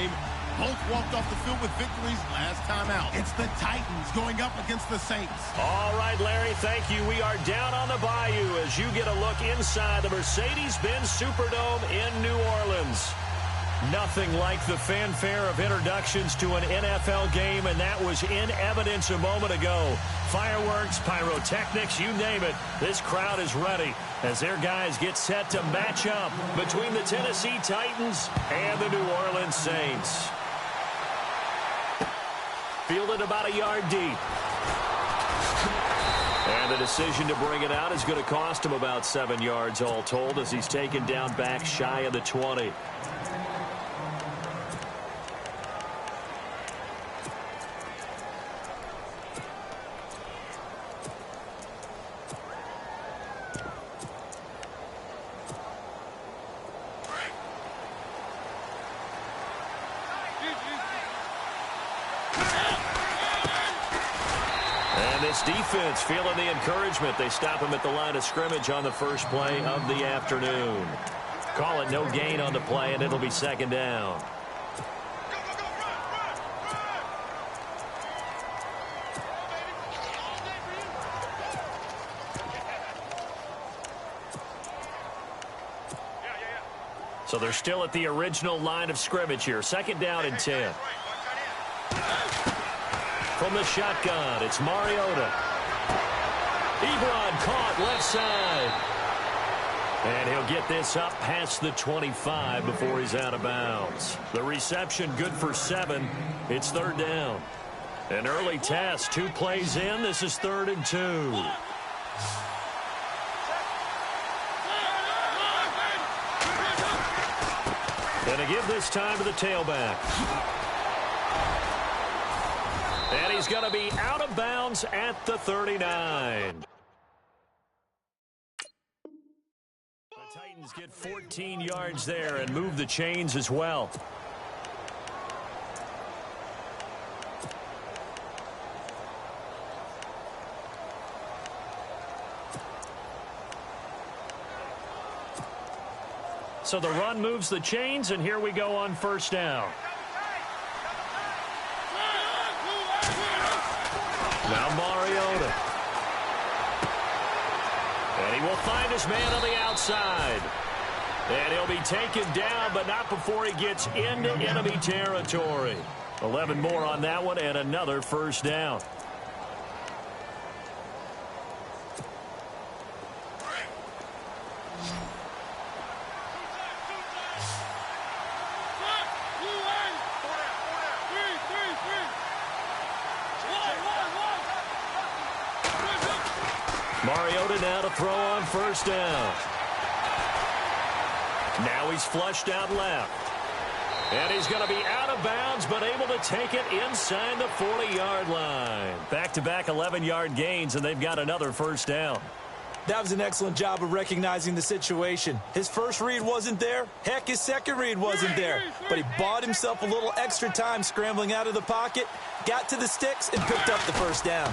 game. Both walked off the field with victories last time out. It's the Titans going up against the Saints. All right, Larry, thank you. We are down on the bayou as you get a look inside the Mercedes-Benz Superdome in New Orleans. Nothing like the fanfare of introductions to an NFL game, and that was in evidence a moment ago. Fireworks, pyrotechnics, you name it. This crowd is ready as their guys get set to match up between the Tennessee Titans and the New Orleans Saints. Fielded about a yard deep. And the decision to bring it out is going to cost him about 7 yards all told as he's taken down back shy of the 20. Defense feeling the encouragement. They stop him at the line of scrimmage on the first play of the afternoon. Call it no gain on the play, and it'll be second down. So they're still at the original line of scrimmage here. Second down and 10. From the shotgun, it's Mariota. Ebron caught left side. And he'll get this up past the 25 before he's out of bounds. The reception good for 7. It's third down. An early test, 2 plays in. This is 3rd and 2. And to give this time to the tailback. And he's going to be out of bounds at the 39. The Titans get 14 yards there and move the chains as well. So the run moves the chains, and here we go on first down. Now Mariota. And he will find his man on the outside. And he'll be taken down, but not before he gets into enemy territory. 11 more on that one, and another first down. Mariota now to throw on first down. Now he's flushed out left. And he's going to be out of bounds, but able to take it inside the 40-yard line. Back-to-back 11-yard gains, and they've got another first down. That was an excellent job of recognizing the situation. His first read wasn't there. Heck, his second read wasn't there. But he bought himself a little extra time scrambling out of the pocket, got to the sticks, and picked up the first down.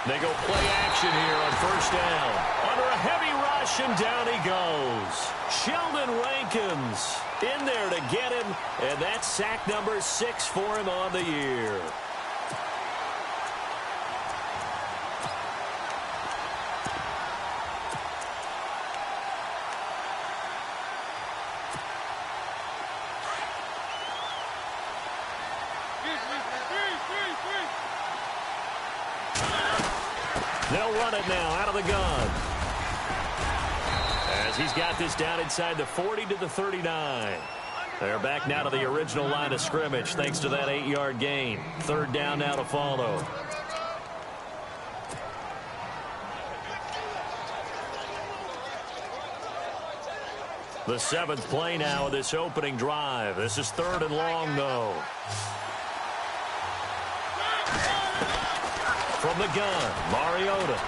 They go play action here on first down. Under a heavy rush, and down he goes. Sheldon Rankins in there to get him, and that's sack number 6 for him on the year. They'll run it now out of the gun. As he's got this down inside the 40 to the 39. They're back now to the original line of scrimmage thanks to that 8-yard gain. Third down now to follow. The 7th play now of this opening drive. This is 3rd and long, though. From the gun, Mariota.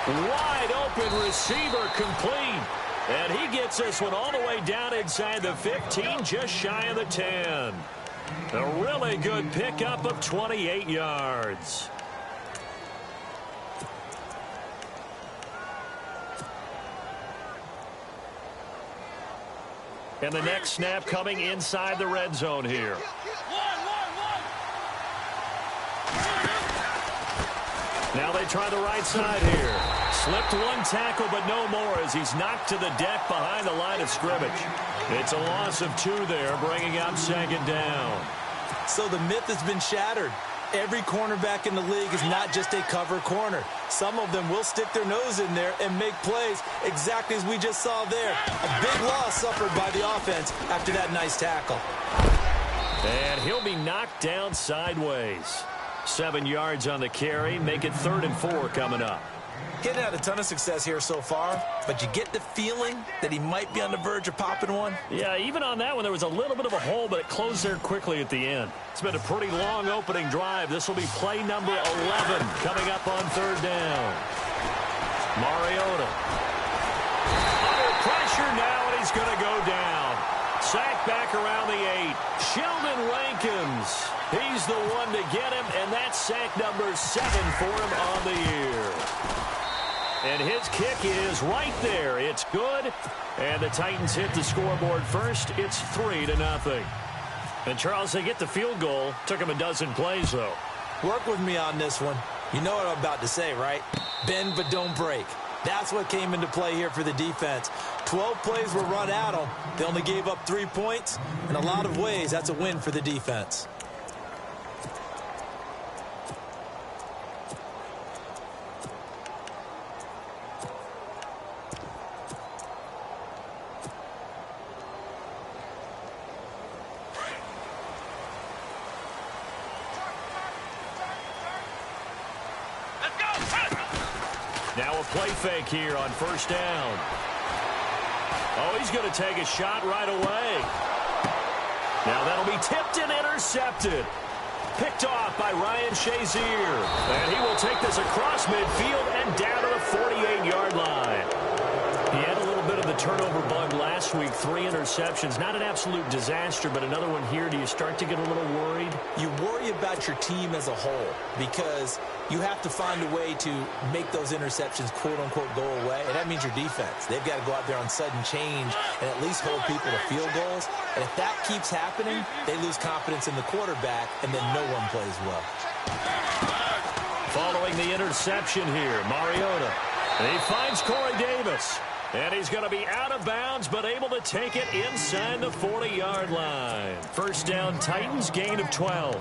Wide open receiver complete. And he gets this one all the way down inside the 15, just shy of the 10. A really good pickup of 28 yards. And the next snap coming inside the red zone here. Now they try the right side here. Slipped one tackle, but no more as he's knocked to the deck behind the line of scrimmage. It's a loss of 2 there, bringing out second down. So the myth has been shattered. Every cornerback in the league is not just a cover corner. Some of them will stick their nose in there and make plays exactly as we just saw there. A big loss suffered by the offense after that nice tackle. And he'll be knocked down sideways. 7 yards on the carry. Make it 3rd and 4 coming up. Getting had a ton of success here so far, but you get the feeling that he might be on the verge of popping one. Yeah, even on that one, there was a little bit of a hole, but it closed there quickly at the end. It's been a pretty long opening drive. This will be play number 11 coming up on 3rd down. Mariota. Under pressure now, and he's going to go down. Sacked back around the 8. Sheldon Rankins. He's the one to get him, and that's sack number 7 for him on the year. And his kick is right there. It's good. And the Titans hit the scoreboard first. It's 3-0. And, Charles, they get the field goal. Took him a dozen plays, though. Work with me on this one. You know what I'm about to say, right? Bend but don't break. That's what came into play here for the defense. 12 plays were run at them. They only gave up 3 points. In a lot of ways, that's a win for the defense. Now a play fake here on 1st down. Oh, he's going to take a shot right away. Now that'll be tipped and intercepted. Picked off by Ryan Shazier. And he will take this across midfield and down to the 48-yard line. He had a little bit of the turnover bug last week. 3 interceptions. Not an absolute disaster, but another one here. Do you start to get a little worried? You worry about your team as a whole because you have to find a way to make those interceptions, quote-unquote, go away. And that means your defense. They've got to go out there on sudden change and at least hold people to field goals. And if that keeps happening, they lose confidence in the quarterback, and then no one plays well. Following the interception here, Mariota. And he finds Corey Davis. And he's going to be out of bounds, but able to take it inside the 40-yard line. 1st down, Titans, gain of 12.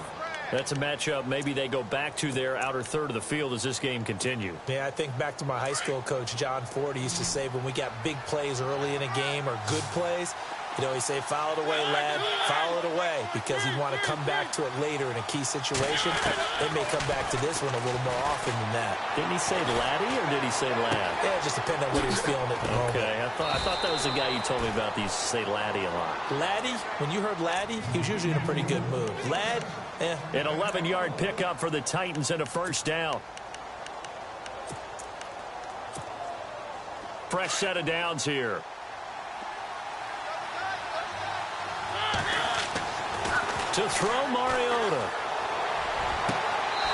That's a matchup maybe they go back to their outer third of the field as this game continues. Yeah, I think back to my high school coach, John Ford. He used to say when we got big plays early in a game or good plays, you know, he'd say, foul it away, lad, foul it away, because he'd want to come back to it later in a key situation. They may come back to this one a little more often than that. Didn't he say laddie or did he say lad? Yeah, it just depends on what he was feeling at the moment. Okay, I thought that was the guy you told me about that used to say laddie a lot. Laddie, when you heard laddie, he was usually in a pretty good mood. Lad, An 11-yard pickup for the Titans and a 1st down. Fresh set of downs here. To throw Mariota.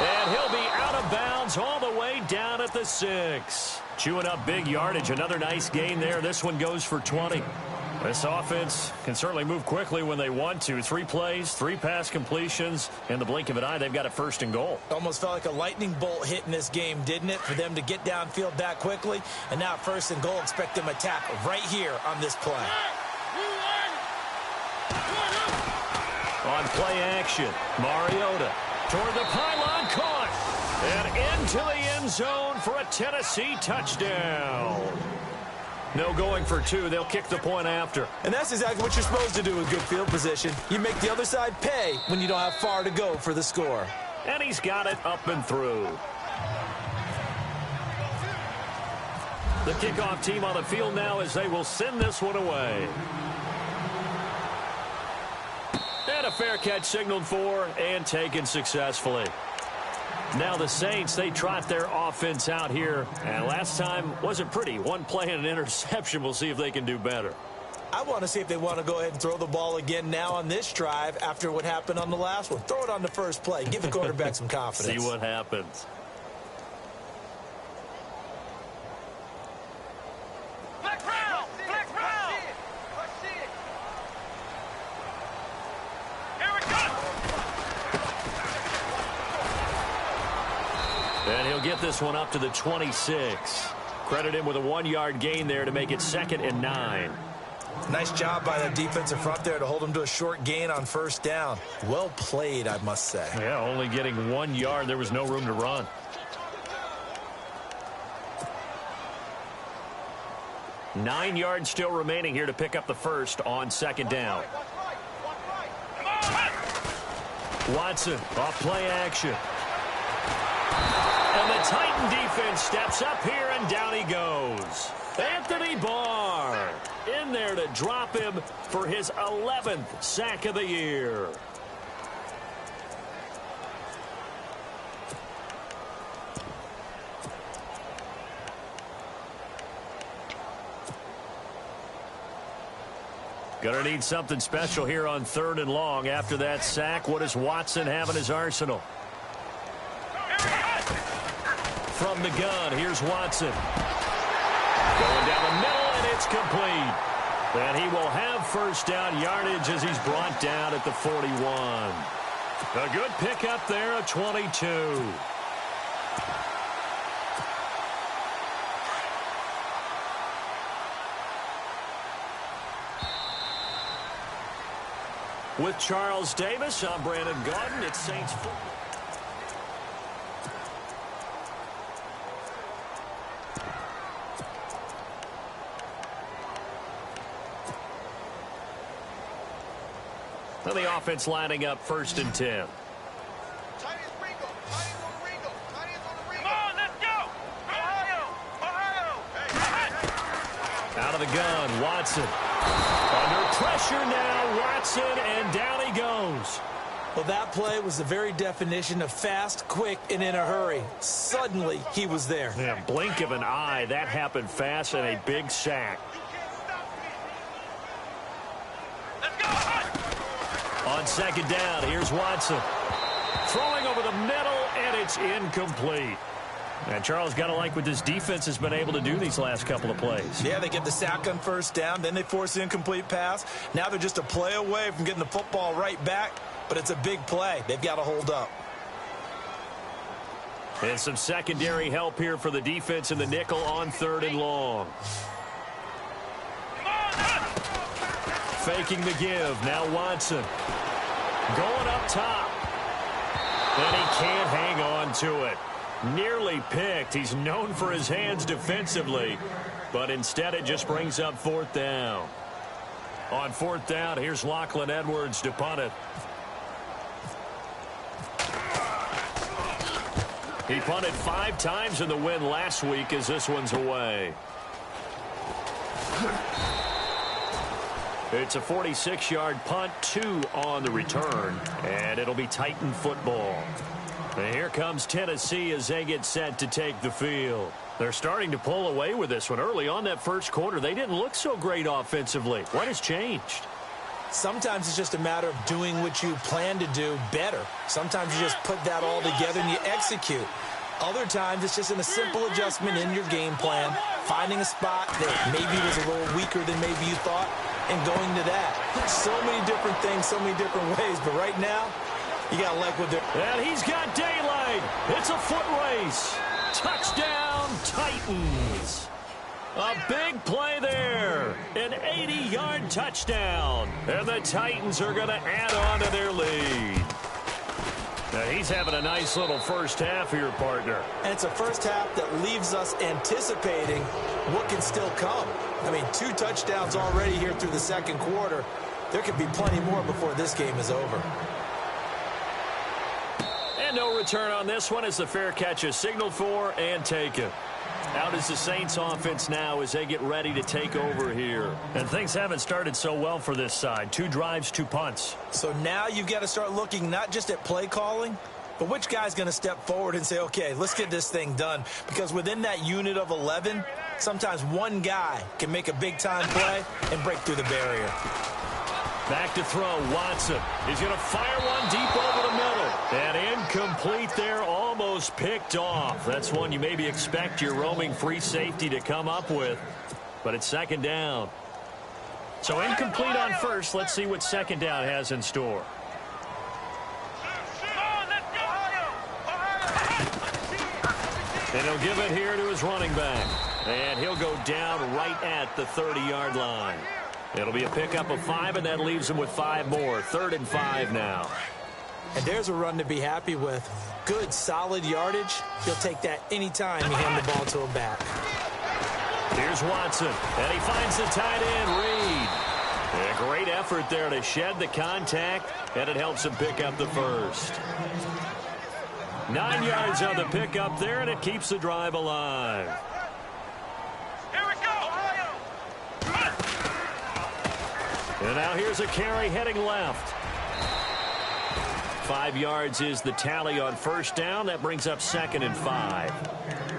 And he'll be out of bounds all the way down at the 6. Chewing up big yardage. Another nice gain there. This one goes for 20. This offense can certainly move quickly when they want to. 3 plays, 3 pass completions. In the blink of an eye, they've got a 1st and goal. Almost felt like a lightning bolt hit in this game, didn't it? For them to get downfield that quickly. And now 1st and goal, expect them to tackle right here on this play. On play action, Mariota toward the pylon, caught. And into the end zone for a Tennessee touchdown. No going for 2. They'll kick the point after. And that's exactly what you're supposed to do with good field position. You make the other side pay when you don't have far to go for the score. And he's got it up and through. The kickoff team on the field now as they will send this one away. And a fair catch signaled for and taken successfully. Now the Saints, they trot their offense out here. And last time wasn't pretty. 1 play and an interception. We'll see if they can do better. I want to see if they want to go ahead and throw the ball again now on this drive after what happened on the last one. Throw it on the first play. Give the quarterback some confidence. See what happens. And he'll get this one up to the 26. Credit him with a 1-yard gain there to make it 2nd and 9. Nice job by the defensive front there to hold him to a short gain on first down. Well played, I must say. Yeah, only getting 1 yard. There was no room to run. Nine yards still remaining here to pick up the first on 2nd down. Watson off play action. And the Titan defense steps up here, and down he goes. Anthony Barr in there to drop him for his 11th sack of the year. Gonna need something special here on 3rd and long. After that sack, what does Watson have in his arsenal? From the gun, here's Watson. Going down the middle, and it's complete. And he will have first down yardage as he's brought down at the 41. A good pickup there, a 22. With Charles Davis, I'm Brandon Gaudin. It's Saints football. And the offense lining up 1st and 10. Out of the gun, Watson. Under pressure now, Watson, and down he goes. Well, that play was the very definition of fast, quick, and in a hurry. Suddenly, he was there. Yeah, blink of an eye. That happened fast, and a big sack. On 2nd down, here's Watson. Throwing over the middle, and it's incomplete. And Charles, got to like what this defense has been able to do these last couple of plays. Yeah, they get the sack on first down, then they force the incomplete pass. Now they're just a play away from getting the football right back, but it's a big play. They've got to hold up. And some secondary help here for the defense in the nickel on 3rd and long. Faking the give. Now Watson. Going up top. And he can't hang on to it. Nearly picked. He's known for his hands defensively, but instead it just brings up 4th down. On 4th down, here's Lachlan Edwards to punt it. He punted 5 times in the win last week as this one's away. It's a 46-yard punt, 2 on the return, and it'll be Titan football. And here comes Tennessee as they get set to take the field. They're starting to pull away with this one. Early on that first quarter, they didn't look so great offensively. What has changed? Sometimes it's just a matter of doing what you plan to do better. Sometimes you just put that all together and you execute. Other times it's just in a simple adjustment in your game plan, finding a spot that maybe was a little weaker than maybe you thought, and going to that. So many different things, so many different ways, but right now, you got to like what they're... And he's got daylight. It's a foot race. Touchdown, Titans. A big play there. An 80-yard touchdown. And the Titans are going to add on to their lead. Now he's having a nice little first half here, partner. And it's a first half that leaves us anticipating what can still come. I mean, 2 touchdowns already here through the second quarter. There could be plenty more before this game is over. And no return on this one as the fair catch is signaled for and taken. Out is the Saints offense now as they get ready to take over here. And things haven't started so well for this side. 2 drives, 2 punts. So now you've got to start looking not just at play calling, but which guy's going to step forward and say, okay, let's get this thing done. Because within that unit of 11, sometimes one guy can make a big-time play and break through the barrier. Back to throw, Watson. He's going to fire one deep over the middle. And incomplete there, almost picked off. That's one you maybe expect your roaming free safety to come up with. But it's 2nd down. So incomplete on first. Let's see what 2nd down has in store. And he'll give it here to his running back. And he'll go down right at the 30-yard line. It'll be a pickup of 5, and that leaves him with 5 more. 3rd and 5 now. And there's a run to be happy with. Good, solid yardage. He'll take that anytime you hand the ball to him back. Here's Watson, and he finds the tight end, Reed. A great effort there to shed the contact, and it helps him pick up the first. 9 yards on the pickup there, and it keeps the drive alive. Here we go, Ohio! And now here's a carry heading left. 5 yards is the tally on first down. That brings up 2nd and 5.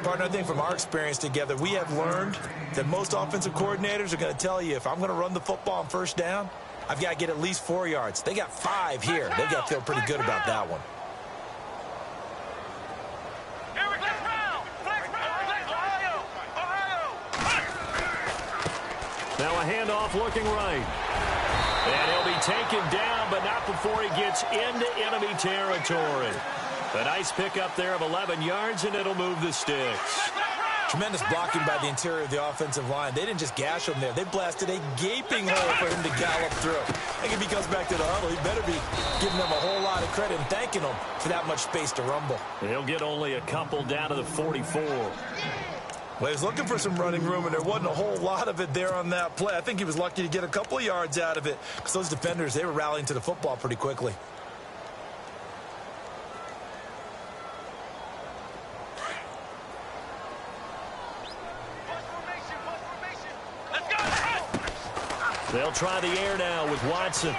Partner, I think from our experience together, we have learned that most offensive coordinators are going to tell you, if I'm going to run the football on first down, I've got to get at least 4 yards. They got 5 here. They've got to feel pretty good about that one. Here we go! Ohio! Now a handoff looking right. And he'll be taken down, but not before he gets into enemy territory. A nice pickup there of 11 yards, and it'll move the sticks. Tremendous blocking by the interior of the offensive line. They didn't just gash him there. They blasted a gaping hole for him to gallop through. I think if he comes back to the huddle, he better be giving them a whole lot of credit and thanking them for that much space to rumble. And he'll get only a couple down to the 44. Well, he was looking for some running room, and there wasn't a whole lot of it there on that play. I think he was lucky to get a couple of yards out of it because those defenders, they were rallying to the football pretty quickly. Let's go! They'll try the air now with Watson.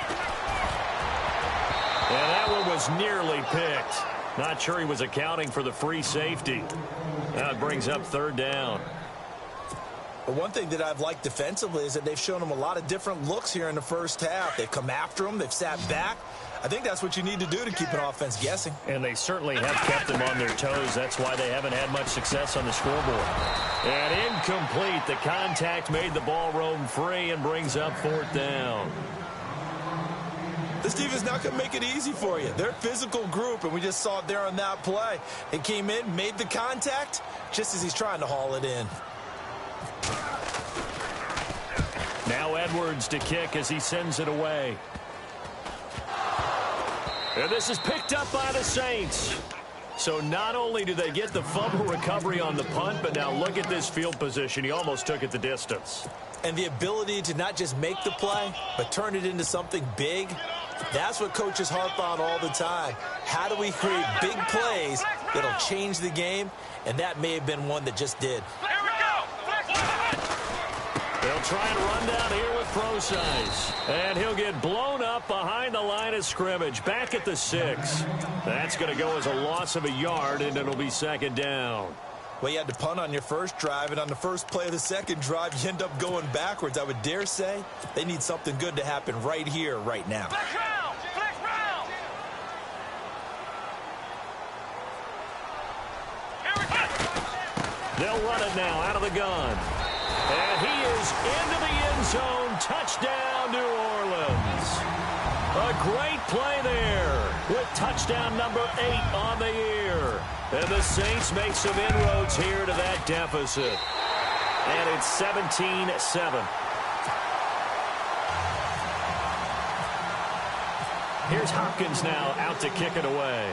And that one was nearly picked. Not sure he was accounting for the free safety. Now it brings up 3rd down. But one thing that I've liked defensively is that they've shown him a lot of different looks here in the first half. They've come after him. They've sat back. I think that's what you need to do to keep an offense guessing. And they certainly have kept them on their toes. That's why they haven't had much success on the scoreboard. And incomplete. The contact made the ball roam free and brings up 4th down. This defense not going to make it easy for you. They're a physical group, and we just saw it there on that play. It came in, made the contact, just as he's trying to haul it in. Now Edwards to kick as he sends it away. And this is picked up by the Saints. So not only do they get the fumble recovery on the punt, but now look at this field position. He almost took it the distance. And the ability to not just make the play, but turn it into something big, that's what coaches harp on all the time. How do we create big plays that'll change the game? And that may have been one that just did. Here we go! They'll try and run down here with Procise. And he'll get blown up behind the line of scrimmage. Back at the 6. That's going to go as a loss of a yard, and it'll be 2nd down. Well, you had to punt on your first drive, and on the first play of the second drive, you end up going backwards. I would dare say they need something good to happen right here, right now. Flex round! Flex round! Here we go! They'll run it now out of the gun. And he is into the end zone. Touchdown, New Orleans. A great play there with touchdown number 8 on the year. And the Saints make some inroads here to that deficit. And it's 17-7. Here's Hopkins now out to kick it away.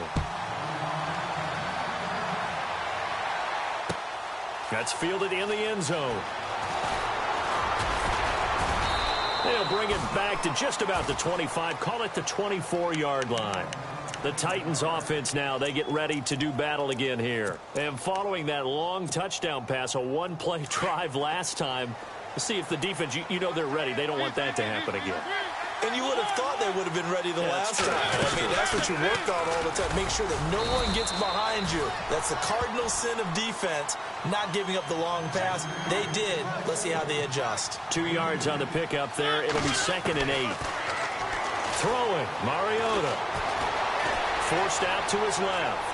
That's fielded in the end zone. They'll bring it back to just about the 25, call it the 24-yard line. The Titans offense now, they get ready to do battle again here. And following that long touchdown pass, a one-play drive last time, to see if the defense, you know they're ready. They don't want that to happen again. And you would have thought they would have been ready the last time. I mean, that's what you work on all the time. Make sure that no one gets behind you. That's the cardinal sin of defense, not giving up the long pass. They did. Let's see how they adjust. 2 yards on the pickup there. It'll be 2nd and 8. Throwing, Mariota. Forced out to his left.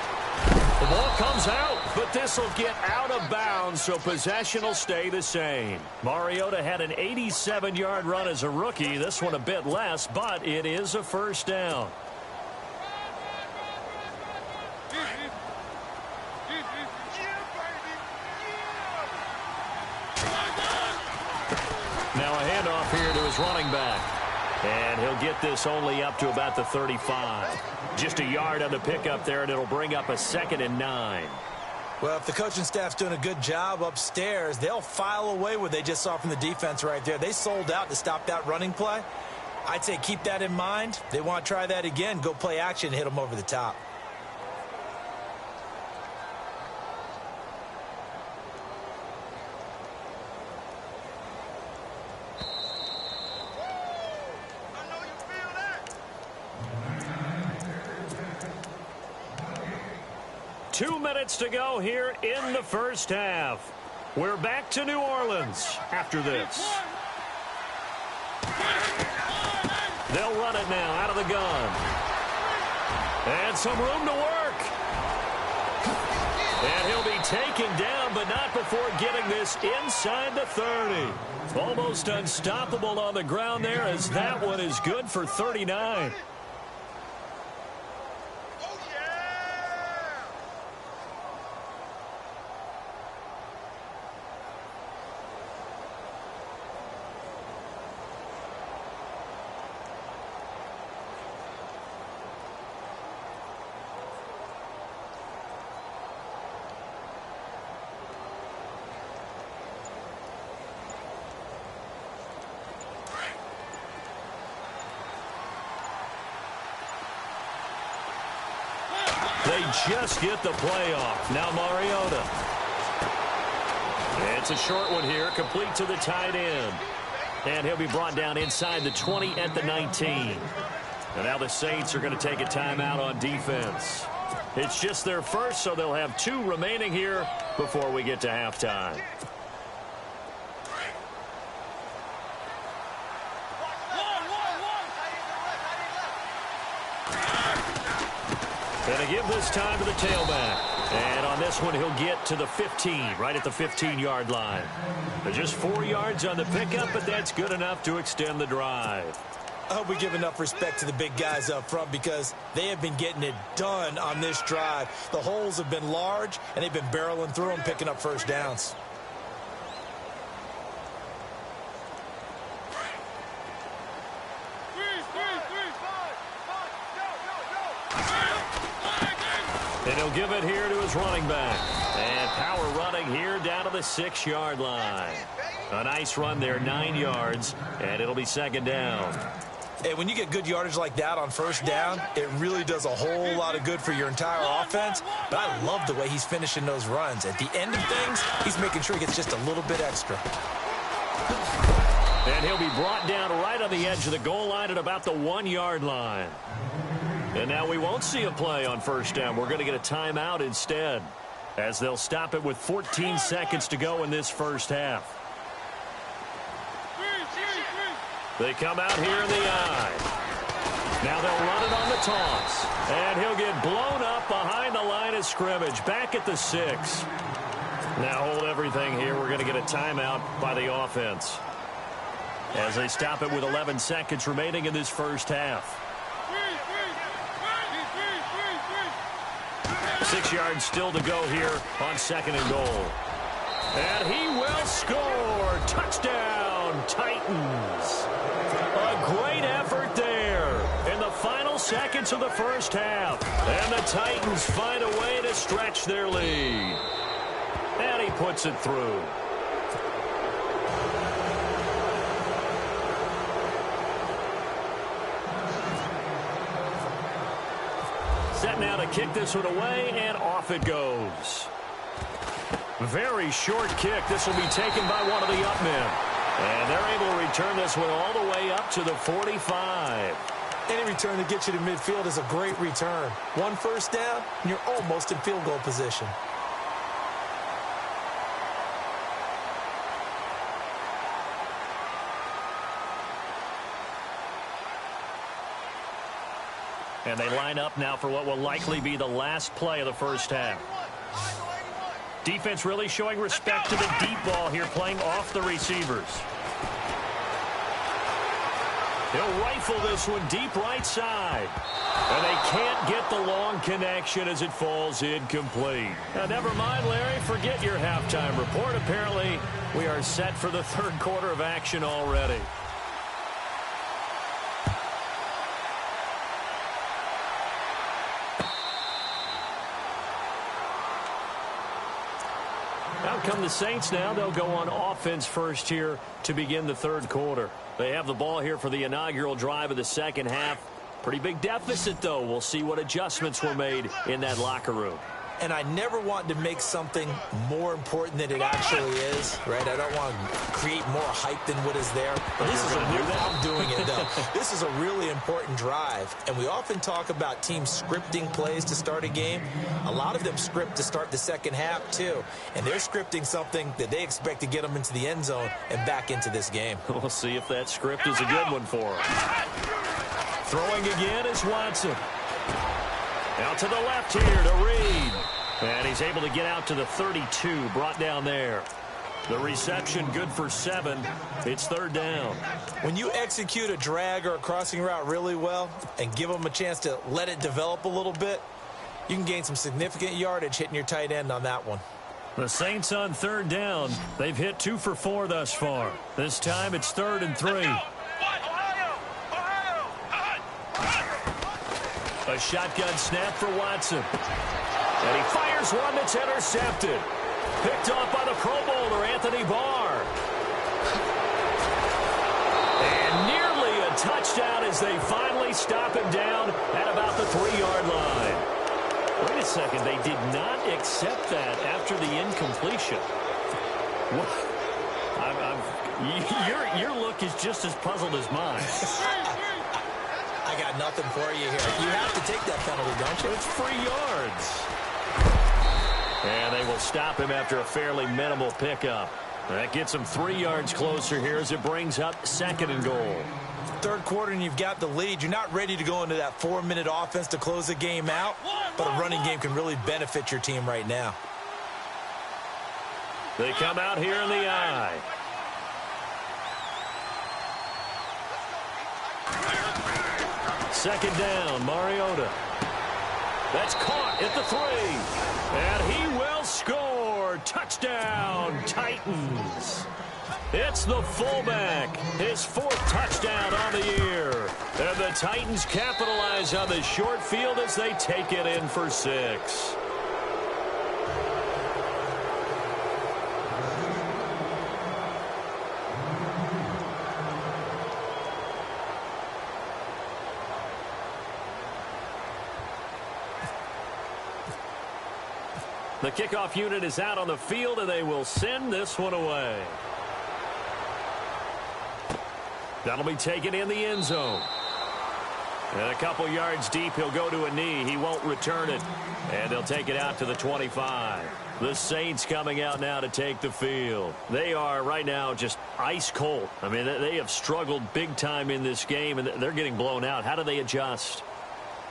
The ball comes out, but this will get out of bounds, so possession will stay the same. Mariota had an 87-yard run as a rookie. This one a bit less, but it is a first down. handoff here to his running back. And he'll get this only up to about the 35. Just a yard on the pickup there, and it'll bring up a 2nd and 9. Well, if the coaching staff's doing a good job upstairs, they'll file away what they just saw from the defense right there. They sold out to stop that running play. I'd say keep that in mind. They want to try that again. Go play action and hit them over the top. I know you feel that. 2 minutes to go here in the first half. We're back to New Orleans after this. They'll run it now out of the gun. And some room to work. And he'll be taken down, but not before getting this inside the 30. Almost unstoppable on the ground there, as that one is good for 39. They just get the play off. Now Mariota. It's a short one here, complete to the tight end. And he'll be brought down inside the 20 at the 19. And now the Saints are going to take a timeout on defense. It's just their first, so they'll have 2 remaining here before we get to halftime. Going to give this time to the tailback. And on this one, he'll get to the 15, right at the 15-yard line. Just 4 yards on the pickup, but that's good enough to extend the drive. I hope we give enough respect to the big guys up front, because they have been getting it done on this drive. The holes have been large, and they've been barreling through them, picking up first downs. And he'll give it here to his running back. And power running here down to the 6-yard line. A nice run there, 9 yards, and it'll be 2nd down. Hey, when you get good yardage like that on first down, it really does a whole lot of good for your entire offense. But I love the way he's finishing those runs. At the end of things, he's making sure he gets just a little bit extra. And he'll be brought down right on the edge of the goal line at about the 1-yard line. And now we won't see a play on first down. We're going to get a timeout instead, as they'll stop it with 14 seconds to go in this first half. They come out here in the eye. Now they'll run it on the toss. And he'll get blown up behind the line of scrimmage, back at the 6. Now hold everything here. We're going to get a timeout by the offense, as they stop it with 11 seconds remaining in this first half. 6 yards still to go here on 2nd and goal. And he will score. Touchdown, Titans. A great effort there in the final seconds of the first half. And the Titans find a way to stretch their lead. And he puts it through. Set now to kick this one away, and off it goes. Very short kick. This will be taken by one of the up men. And they're able to return this one all the way up to the 45. Any return that gets you to midfield is a great return. 1 first down, and you're almost in field goal position. And they line up now for what will likely be the last play of the first half. Defense really showing respect to the deep ball here, playing off the receivers. He'll rifle this one deep right side. And they can't get the long connection as it falls incomplete. Now, never mind, Larry. Forget your halftime report. Apparently, we are set for the third quarter of action already. Out come the Saints now. They'll go on offense first here to begin the third quarter. They have the ball here for the inaugural drive of the second half. Pretty big deficit, though. We'll see what adjustments were made in that locker room. And I never want to make something more important than it actually is, right? I don't want to create more hype than what is there. But this is I'm doing it, though. This is a really important drive. And we often talk about teams scripting plays to start a game. A lot of them script to start the second half, too. And they're scripting something that they expect to get them into the end zone and back into this game. We'll see if that script is a good one for them. Throwing again is Watson. Out to the left here to Reed. And he's able to get out to the 32, brought down there. The reception good for 7. It's third down. When you execute a drag or a crossing route really well and give them a chance to let it develop a little bit, you can gain some significant yardage hitting your tight end on that one. The Saints on third down. They've hit 2 for 4 thus far. This time it's 3rd and 3. A shotgun snap for Watson. And he fires one that's intercepted. Picked off by the Pro Bowler, Anthony Barr. And nearly a touchdown as they finally stop him down at about the 3-yard line. Wait a second. They did not accept that after the incompletion. Your look is just as puzzled as mine. I got nothing for you here. You have to take that penalty, don't you? It's free yards. And they will stop him after a fairly minimal pickup. That gets him 3 yards closer here as it brings up 2nd and goal. Third quarter and you've got the lead. You're not ready to go into that 4-minute offense to close the game out, but a running game can really benefit your team right now. They come out here in the eye. Second down, Mariota. That's caught at the 3. And he will score. Touchdown, Titans. It's the fullback. His 4th touchdown on the year. And the Titans capitalize on the short field as they take it in for 6. The kickoff unit is out on the field, and they will send this one away. That'll be taken in the end zone. And a couple yards deep, he'll go to a knee. He won't return it. And they'll take it out to the 25. The Saints coming out now to take the field. They are right now just ice cold. I mean, they have struggled big time in this game, and they're getting blown out. How do they adjust?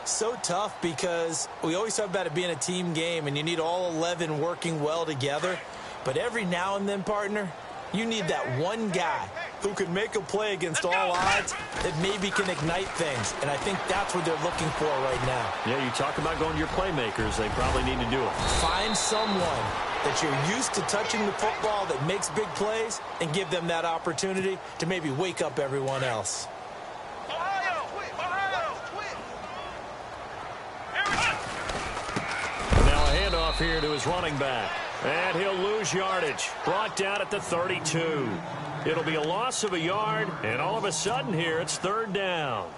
So tough because we always talk about it being a team game and you need all 11 working well together. But every now and then, partner, you need that one guy who can make a play against all odds that maybe can ignite things. And I think that's what they're looking for right now. Yeah, you talk about going to your playmakers. They probably need to do it. Find someone that you're used to touching the football that makes big plays and give them that opportunity to maybe wake up everyone else. Here to his running back. And he'll lose yardage. Brought down at the 32. It'll be a loss of a yard, and all of a sudden here it's 3rd down.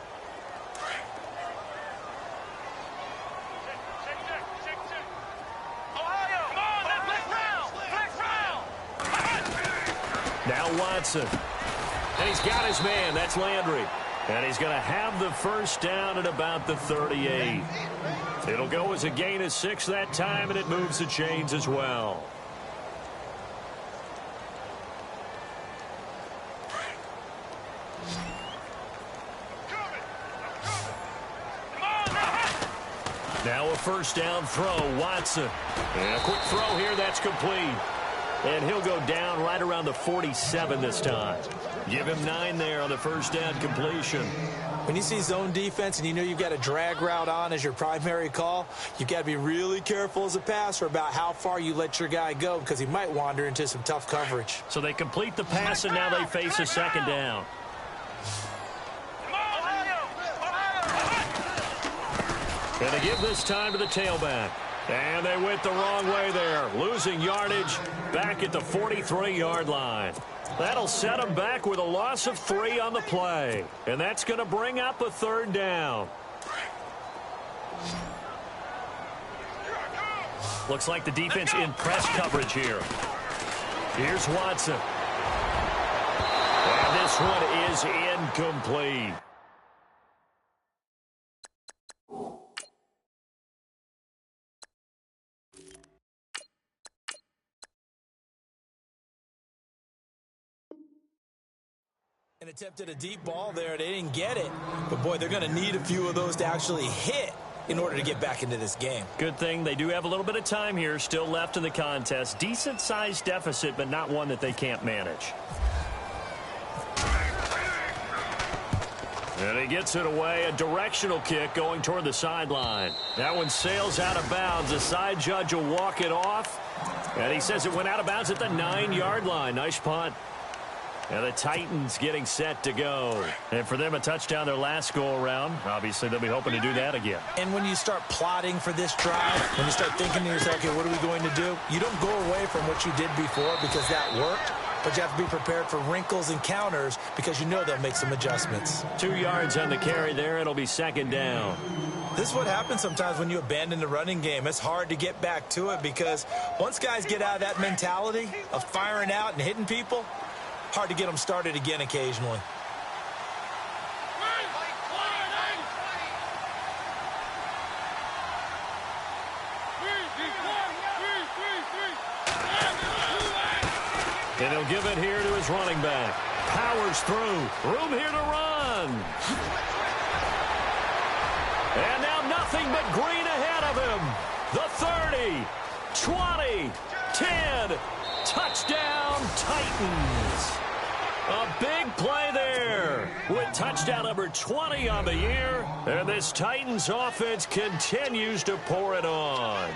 Now Watson. And he's got his man. That's Landry. And he's going to have the first down at about the 38. It'll go as a gain of 6 that time, and it moves the chains as well. Now a first down throw, Watson. And a quick throw here, that's complete. And he'll go down right around the 47 this time. Give him 9 there on the first down completion. When you see zone defense and you know you've got a drag route on as your primary call, you've got to be really careful as a passer about how far you let your guy go because he might wander into some tough coverage. So they complete the pass, and now they face a second down. And they give this time to the tailback. And they went the wrong way there, losing yardage back at the 43-yard line. That'll set them back with a loss of 3 on the play. And that's going to bring up a third down. Looks like the defense in press coverage here. Here's Watson. And this one is incomplete. And attempted a deep ball there. They didn't get it. But, boy, they're going to need a few of those to actually hit in order to get back into this game. Good thing they do have a little bit of time here still left in the contest. Decent-sized deficit, but not one that they can't manage. And he gets it away. A directional kick going toward the sideline. That one sails out of bounds. The side judge will walk it off. And he says it went out of bounds at the 9-yard line. Nice punt. And the Titans getting set to go. And for them, a touchdown their last go-around. Obviously, they'll be hoping to do that again. And when you start plotting for this drive, when you start thinking to yourself, okay, what are we going to do? You don't go away from what you did before because that worked. But you have to be prepared for wrinkles and counters because you know they'll make some adjustments. 2 yards on the carry there. It'll be second down. This is what happens sometimes when you abandon the running game. It's hard to get back to it because once guys get out of that mentality of firing out and hitting people, hard to get them started again occasionally. And he'll give it here to his running back. Powers through. Room here to run. And now nothing but green ahead of him. The 30, 20, 10. Touchdown, Titans. A big play there with touchdown number 20 on the year. And this Titans offense continues to pour it on.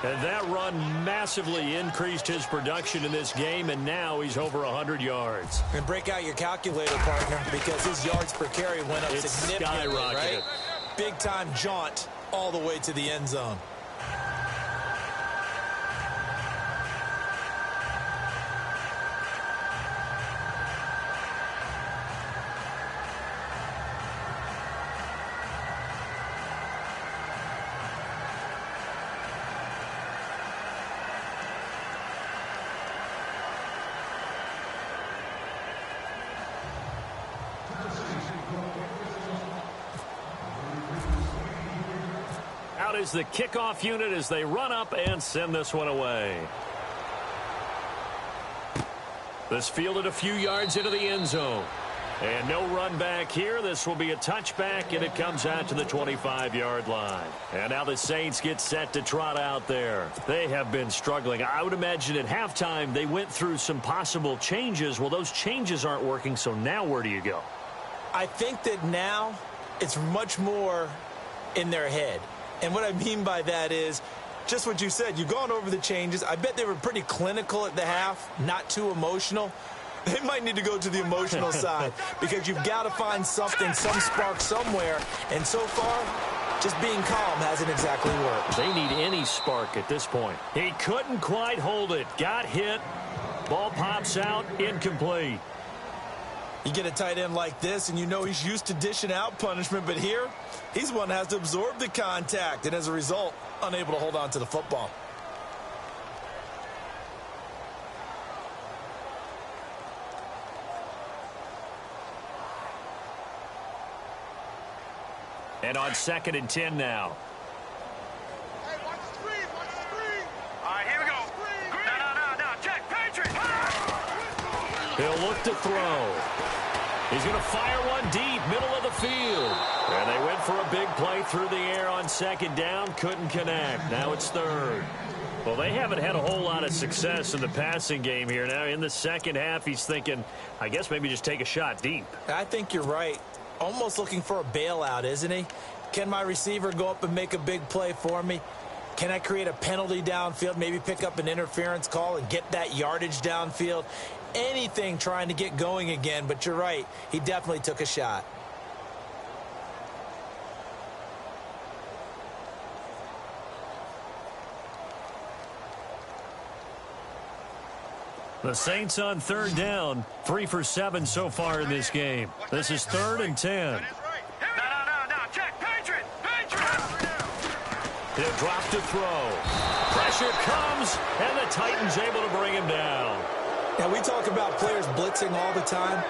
And that run massively increased his production in this game, and now he's over 100 yards. And break out your calculator, partner, because his yards per carry went up significantly, right? Big-time jaunt all the way to the end zone. Out is the kickoff unit as they run up and send this one away. This fielded a few yards into the end zone. And no run back here. This will be a touchback, and it comes out to the 25-yard line. And now the Saints get set to trot out there. They have been struggling. I would imagine at halftime they went through some possible changes. Well, those changes aren't working, so now where do you go? I think that now it's much more in their head. And what I mean by that is just what you said. You've gone over the changes. I bet they were pretty clinical at the half, not too emotional. They might need to go to the emotional side because you've got to find something, some spark somewhere. And so far, just being calm hasn't exactly worked. They need any spark at this point. He couldn't quite hold it. Got hit. Ball pops out. Incomplete. You get a tight end like this, and you know he's used to dishing out punishment. But here, he's one that has to absorb the contact, and as a result, unable to hold on to the football. And on 2nd and 10 now. Hey, watch the screen, watch the screen. All right, here we go. No, check, Patriot. He'll look to throw. He's going to fire one deep, middle of the field. And they went for a big play through the air on second down. Couldn't connect. Now it's third. Well, they haven't had a whole lot of success in the passing game here. Now in the second half, he's thinking, I guess maybe just take a shot deep. I think you're right. Almost looking for a bailout, isn't he? Can my receiver go up and make a big play for me? Can I create a penalty downfield, maybe pick up an interference call and get that yardage downfield? Anything trying to get going again, but you're right. He definitely took a shot. The Saints on third down, 3 for 7 so far in this game. This is 3rd and 10. No, check, Patriot! He'll drop to throw. Pressure comes, and the Titans able to bring him down. Now, we talk about players blitzing all the time.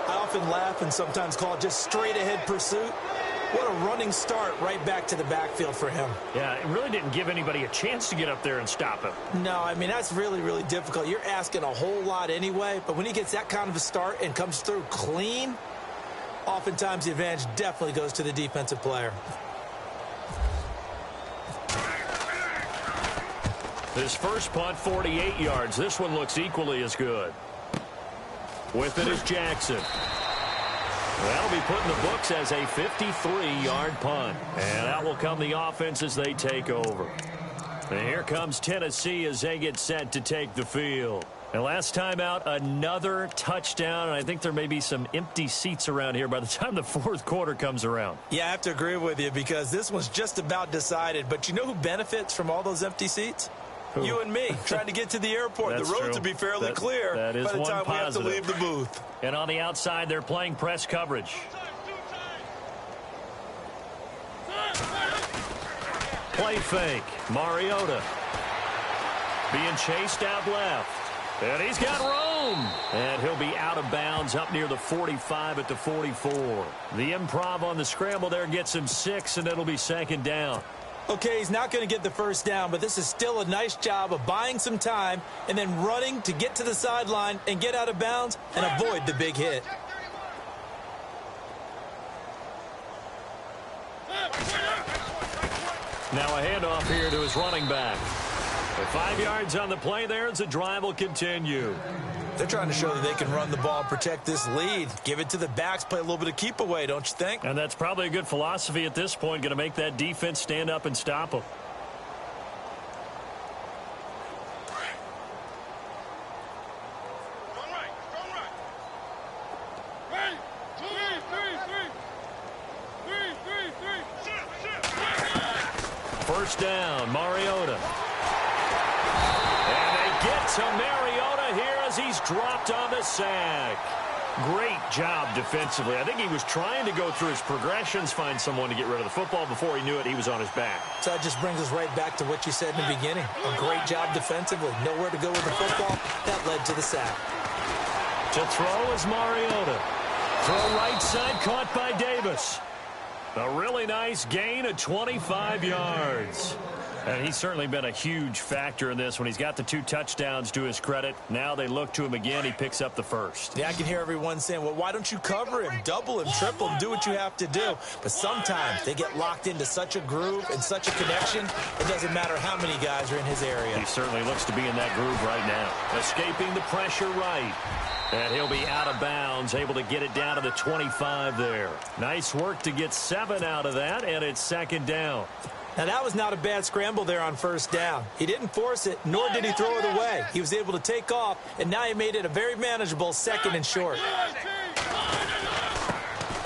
I often laugh and sometimes call it just straight-ahead pursuit. What a running start right back to the backfield for him. Yeah, it really didn't give anybody a chance to get up there and stop him. No, I mean, that's really, really difficult. You're asking a whole lot anyway, but when he gets that kind of a start and comes through clean, oftentimes the advantage definitely goes to the defensive player. His first punt, 48 yards. This one looks equally as good. With it is Jackson. That'll be put in the books as a 53-yard punt. And out will come the offense as they take over. And here comes Tennessee as they get set to take the field. And last time out, another touchdown. And I think there may be some empty seats around here by the time the fourth quarter comes around. Yeah, I have to agree with you because this one's just about decided. But you know who benefits from all those empty seats? Who? You and me, trying to get to the airport. The roads will be fairly clear that is by the time we have to positive. leave the booth. And on the outside, they're playing press coverage. Play fake. Mariota being chased out left. And he's got room. And he'll be out of bounds up near the 45 at the 44. The improv on the scramble there gets him 6, and it'll be second down. Okay, he's not going to get the first down, but this is still a nice job of buying some time and then running to get to the sideline and get out of bounds and avoid the big hit. Now a handoff here to his running back. With 5 yards on the play there as the drive will continue. They're trying to show that they can run the ball and protect this lead. Give it to the backs, play a little bit of keep away, don't you think? And that's probably a good philosophy at this point, going to make that defense stand up and stop them. First down, Mariota. And they get to Mariota here as he's dropped on the sack. Great job defensively. I think he was trying to go through his progressions, find someone to get rid of the football. Before he knew it, he was on his back. So that just brings us right back to what you said in the beginning. A great job defensively. Nowhere to go with the football. That led to the sack. To throw is Mariota. Throw right side, caught by Davis. A really nice gain of 25 yards. And he's certainly been a huge factor in this when he's got the 2 touchdowns to his credit. Now they look to him again. He picks up the first. Yeah, I can hear everyone saying, well, why don't you cover him, double him, triple him, do what you have to do. But sometimes they get locked into such a groove and such a connection, it doesn't matter how many guys are in his area. He certainly looks to be in that groove right now. Escaping the pressure right. And he'll be out of bounds, able to get it down to the 25 there. Nice work to get 7 out of that, and it's second down. Now, that was not a bad scramble there on first down. He didn't force it, nor did he throw it away. He was able to take off, and now he made it a very manageable 2nd and short.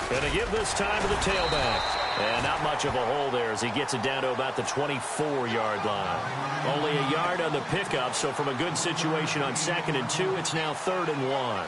Going to give this time to the tailback. And not much of a hole there as he gets it down to about the 24-yard line. Only a yard on the pickup, so from a good situation on 2nd and 2, it's now 3rd and 1.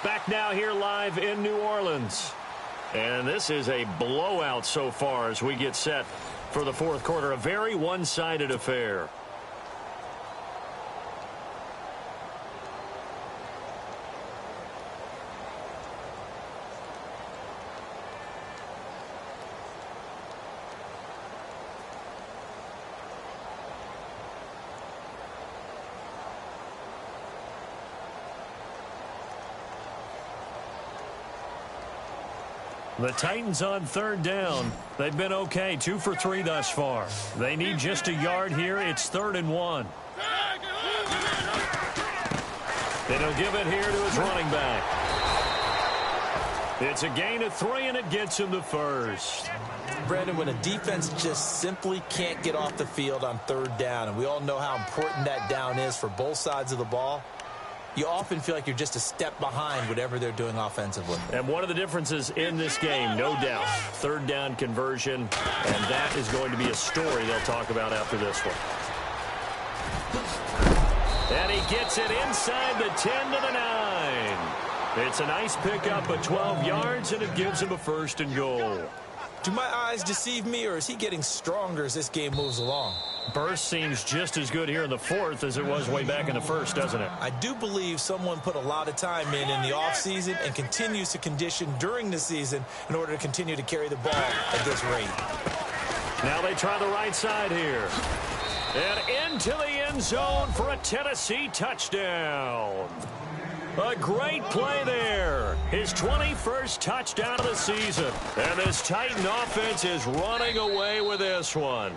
Back now here live in New Orleans. And this is a blowout so far as we get set for the fourth quarter. A very one-sided affair. The Titans on third down. They've been okay, 2 for 3 thus far. They need just a yard here. It's 3rd and 1. And he'll give it here to his running back. It's a gain of 3, and it gets him the first. Brandon, when a defense just simply can't get off the field on third down, and we all know how important that down is for both sides of the ball, you often feel like you're just a step behind whatever they're doing offensively. And one of the differences in this game, no doubt, third down conversion, and that is going to be a story they'll talk about after this one. And he gets it inside the 10 to the 9. It's a nice pickup of 12 yards, and it gives him a 1st and goal. Do my eyes deceive me, or is he getting stronger as this game moves along? Burst seems just as good here in the 4th as it was way back in the 1st, doesn't it? I do believe someone put a lot of time in the offseason and continues to condition during the season in order to continue to carry the ball at this rate. Now they try the right side here. And into the end zone for a Tennessee touchdown. A great play there. His 21st touchdown of the season. And this Titan offense is running away with this one.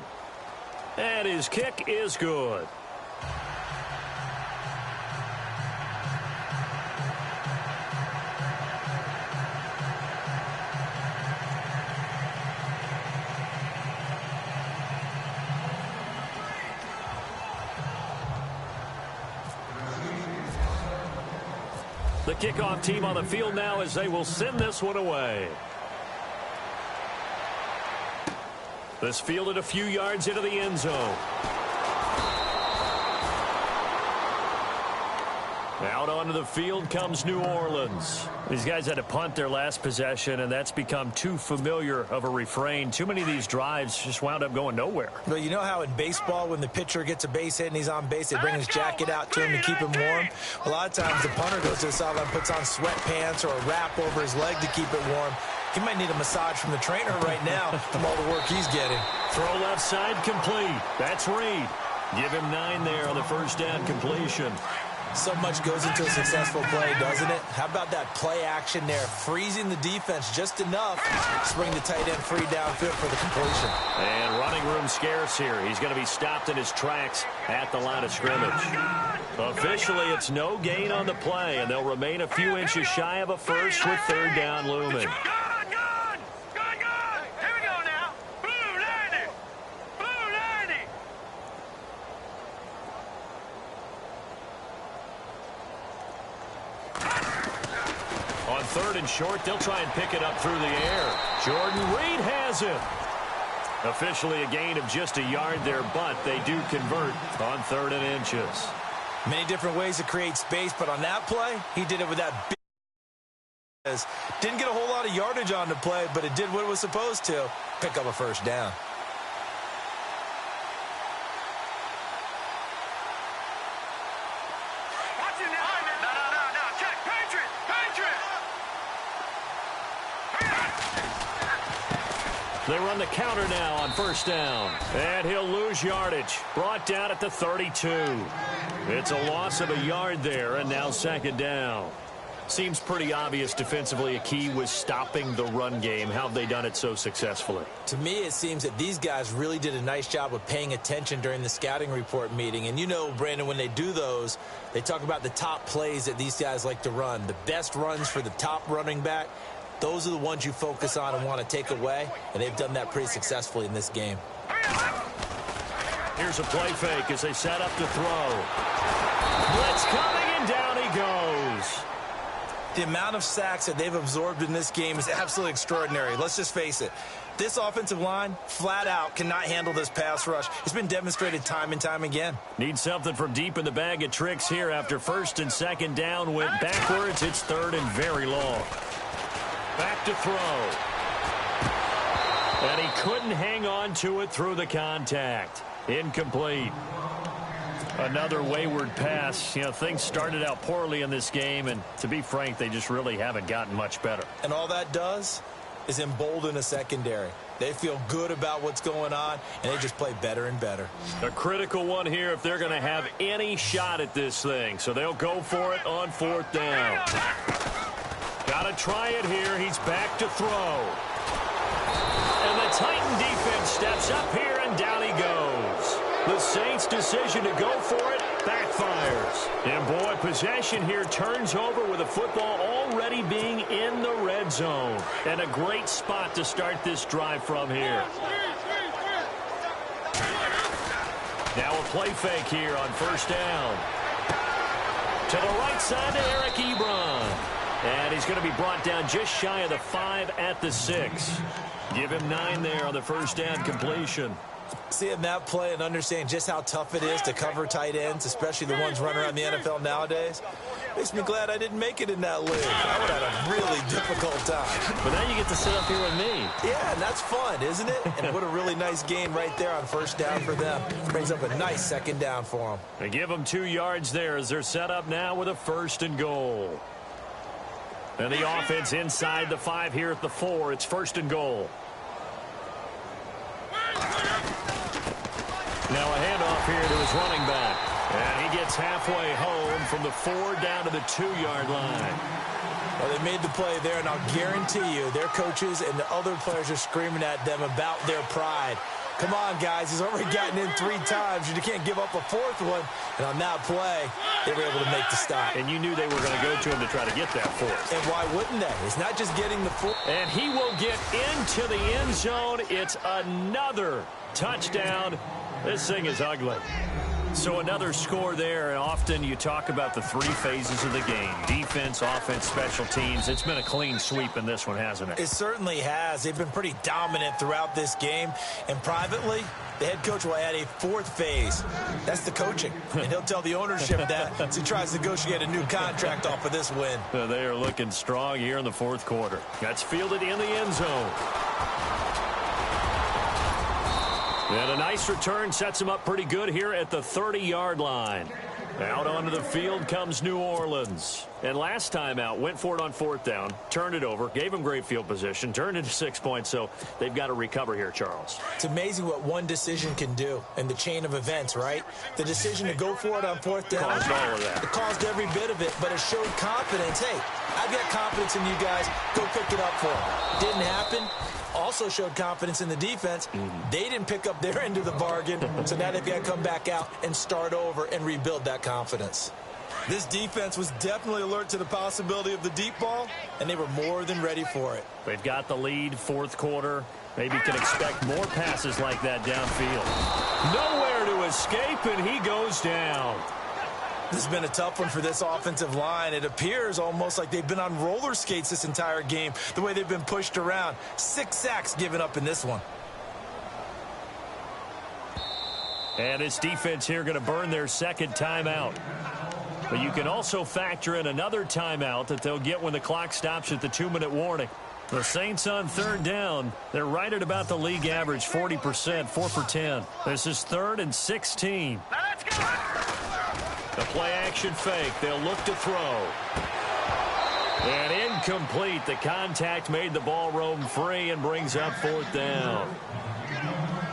And his kick is good. The kickoff team on the field now as they will send this one away. This fielded a few yards into the end zone. Out onto the field comes New Orleans. These guys had to punt their last possession, and that's become too familiar of a refrain. Too many of these drives just wound up going nowhere. Well, you know how in baseball when the pitcher gets a base hit and he's on base, they bring his jacket out to him to keep him warm? A lot of times the punter goes to the sideline, puts on sweatpants or a wrap over his leg to keep it warm. He might need a massage from the trainer right now from all the work he's getting. Throw left side complete. That's Reed. Give him 9 there on the first down completion. So much goes into a successful play, doesn't it? How about that play action there, freezing the defense just enough to bring the tight end free downfield for the completion. And running room scarce here. He's going to be stopped in his tracks at the line of scrimmage. Officially, it's no gain on the play, and they'll remain a few inches shy of a first with third down looming. Third and short, they'll try and pick it up through the air. Jordan Reed has it. Officially a gain of just a yard there, but they do convert on 3rd and inches. Many different ways to create space, but on that play, he did it with that big. Didn't get a whole lot of yardage on the play, but it did what it was supposed to. Pick up a first down. They run the counter now on first down. And he'll lose yardage. Brought down at the 32. It's a loss of a yard there, and now 2nd down. Seems pretty obvious defensively a key was stopping the run game. How have they done it so successfully? To me, it seems that these guys really did a nice job of paying attention during the scouting report meeting. And you know, Brandon, when they do those, they talk about the top plays that these guys like to run. The best runs for the top running back. Those are the ones you focus on and want to take away, and they've done that pretty successfully in this game. Here's a play fake as they set up to throw. Blitz coming, and down he goes. The amount of sacks that they've absorbed in this game is absolutely extraordinary. Let's just face it. This offensive line, flat out, cannot handle this pass rush. It's been demonstrated time and time again. Need something from deep in the bag of tricks here after 1st and 2nd down went backwards. It's 3rd and very long. Back to throw. And he couldn't hang on to it through the contact. Incomplete. Another wayward pass. You know, things started out poorly in this game, and to be frank, they just really haven't gotten much better. And all that does is embolden a secondary. They feel good about what's going on, and they just play better and better. A critical one here if they're going to have any shot at this thing. So they'll go for it on 4th down. Got to try it here. He's back to throw. And the Titan defense steps up here, and down he goes. The Saints' decision to go for it backfires. And, boy, possession here turns over with the football already being in the red zone. And a great spot to start this drive from here. Now a play fake here on first down. To the right side to Eric Ebron. And he's going to be brought down just shy of the 5 at the 6. Give him 9 there on the first down completion. Seeing that play and understanding just how tough it is to cover tight ends, especially the ones running around the NFL nowadays, makes me glad I didn't make it in that league. I would have had a really difficult time. But now you get to sit up here with me. Yeah, and that's fun, isn't it? And what a really nice game right there on first down for them. Brings up a nice second down for them. They give them 2 yards there as they're set up now with a 1st and goal. And the offense inside the 5 here at the 4. It's 1st and goal. Now a handoff here to his running back. And he gets halfway home from the 4 down to the 2-yard line. Well, they made the play there, and I'll guarantee you their coaches and the other players are screaming at them about their pride. Come on, guys. He's already gotten in 3 times. You can't give up a 4th one. And on that play, they were able to make the stop. And you knew they were going to go to him to try to get that 4th. And why wouldn't they? It's not just getting the 4th. And he will get into the end zone. It's another touchdown. This thing is ugly. So another score there, and often you talk about the 3 phases of the game. Defense, offense, special teams. It's been a clean sweep in this one, hasn't it? It certainly has. They've been pretty dominant throughout this game. And privately, the head coach will add a 4th phase. That's the coaching. And he'll tell the ownership that as he tries to negotiate a new contract off of this win. They are looking strong here in the 4th quarter. That's fielded in the end zone. And a nice return sets him up pretty good here at the 30-yard line. Out onto the field comes New Orleans. And last time out, went for it on 4th down, turned it over, gave him great field position, turned it to 6 points, so they've got to recover here, Charles. It's amazing what one decision can do in the chain of events, right? The decision to go for it on 4th down. Caused all of that. It caused every bit of it, but it showed confidence. Hey, I've got confidence in you guys. Go pick it up for them. Didn't happen. Also showed confidence in the defense. They didn't pick up their end of the bargain, so now they've got to come back out and start over and rebuild that confidence. This defense was definitely alert to the possibility of the deep ball, and they were more than ready for it. They've got the lead, 4th quarter. Maybe can expect more passes like that downfield. Nowhere to escape, and he goes down. This has been a tough one for this offensive line. It appears almost like they've been on roller skates this entire game, the way they've been pushed around. 6 sacks given up in this one. And this defense here going to burn their 2nd timeout. But you can also factor in another timeout that they'll get when the clock stops at the 2-minute warning. The Saints on 3rd down, they're right at about the league average, 40%, 4 for 10. This is 3rd and 16. Let's go! The play-action fake. They'll look to throw. And incomplete. The contact made the ball roam free and brings up 4th down.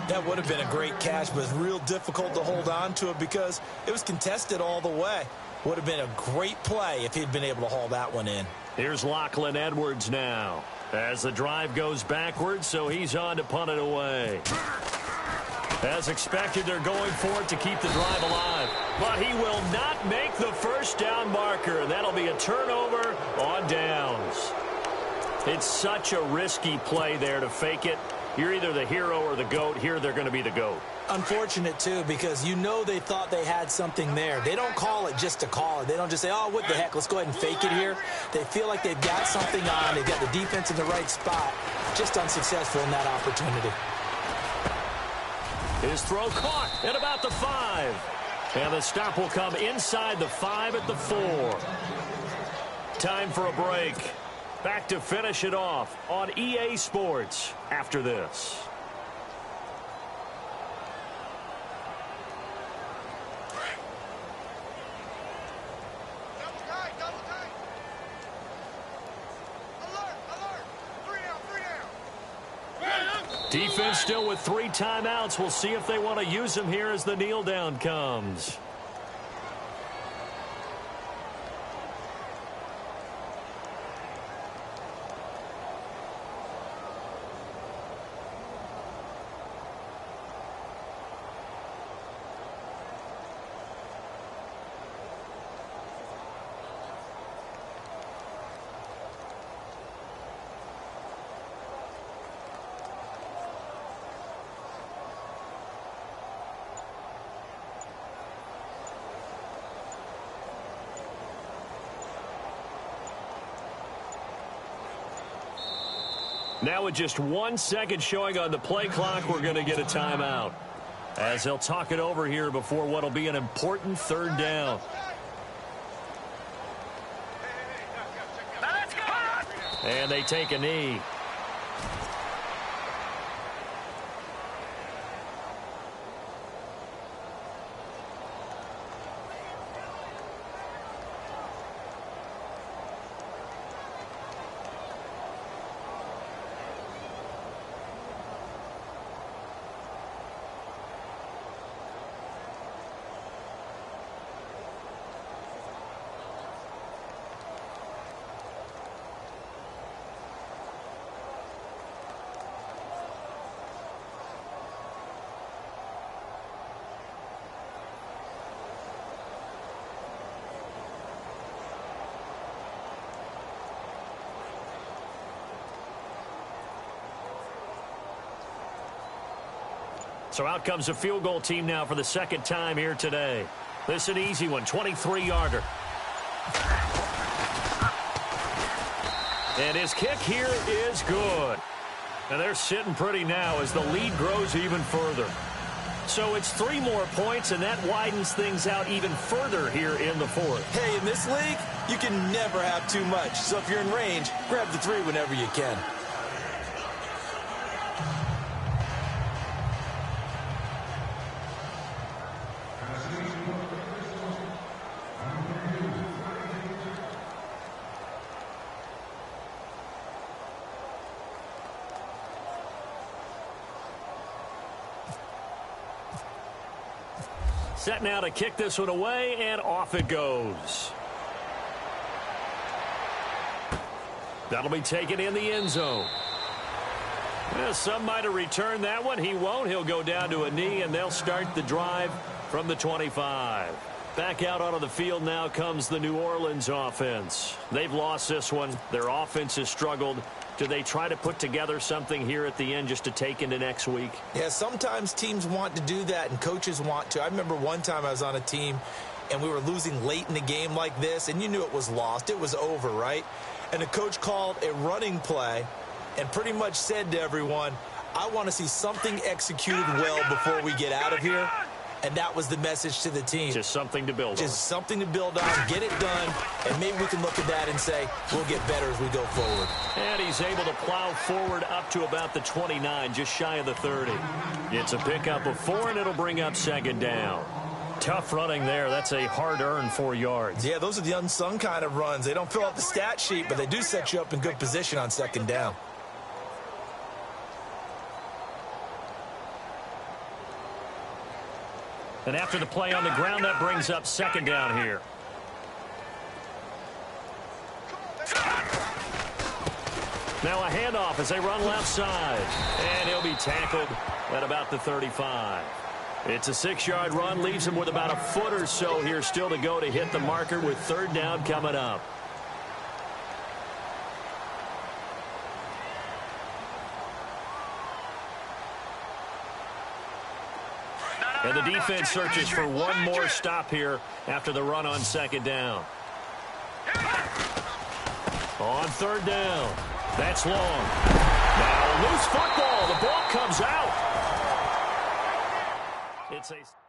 That would have been a great catch, but it's real difficult to hold on to it because it was contested all the way. Would have been a great play if he'd been able to haul that one in. Here's Lachlan Edwards now. As the drive goes backwards, so he's on to punt it away. As expected, they're going for it to keep the drive alive. But he will not make the 1st down marker. That'll be a turnover on downs. It's such a risky play there to fake it. You're either the hero or the GOAT. Here they're going to be the GOAT. Unfortunate, too, because you know they thought they had something there. They don't call it just to call it. They don't just say, oh, what the heck, let's go ahead and fake it here. They feel like they've got something on. They've got the defense in the right spot. Just unsuccessful in that opportunity. His throw caught at about the 5. And the stop will come inside the 5 at the 4. Time for a break. Back to finish it off on EA Sports after this. Double tight, double tight. Alert, alert. 3 down, 3 down. Defense still with 3 timeouts. We'll see if they want to use them here as the kneel down comes. Now with just 1 second showing on the play clock, we're going to get a timeout, as they'll talk it over here before what will be an important third down. And they take a knee. So out comes a field goal team now for the second time here today. This is an easy one, 23-yarder. And his kick here is good. And they're sitting pretty now as the lead grows even further. So it's 3 more points, and that widens things out even further here in the fourth. Hey, in this league, you can never have too much. So if you're in range, grab the 3 whenever you can. Set now to kick this one away, and off it goes. That'll be taken in the end zone. Well, some might have returned that one. He won't. He'll go down to a knee, and they'll start the drive from the 25. Back out onto the field now comes the New Orleans offense. They've lost this one. Their offense has struggled. Do they try to put together something here at the end just to take into next week? Yeah, sometimes teams want to do that and coaches want to. I remember one time I was on a team and we were losing late in the game like this, and you knew it was lost. It was over, right? And the coach called a running play and pretty much said to everyone, I want to see something executed well before we get out of here. And that was the message to the team. Just something to build on. Just something to build on, get it done, and maybe we can look at that and say, we'll get better as we go forward. And he's able to plow forward up to about the 29, just shy of the 30. It's a pickup of 4, and it'll bring up second down. Tough running there. That's a hard-earned 4 yards. Yeah, those are the unsung kind of runs. They don't fill out the stat sheet, but they do set you up in good position on second down. And after the play on the ground, that brings up second down here. Now a handoff as they run left side. And he'll be tackled at about the 35. It's a 6-yard run, leaves him with about a foot or so here still to go to hit the marker with third down coming up. And the defense searches for one more stop here after the run on second down. On third down. That's long. Now loose football. The ball comes out. It's a...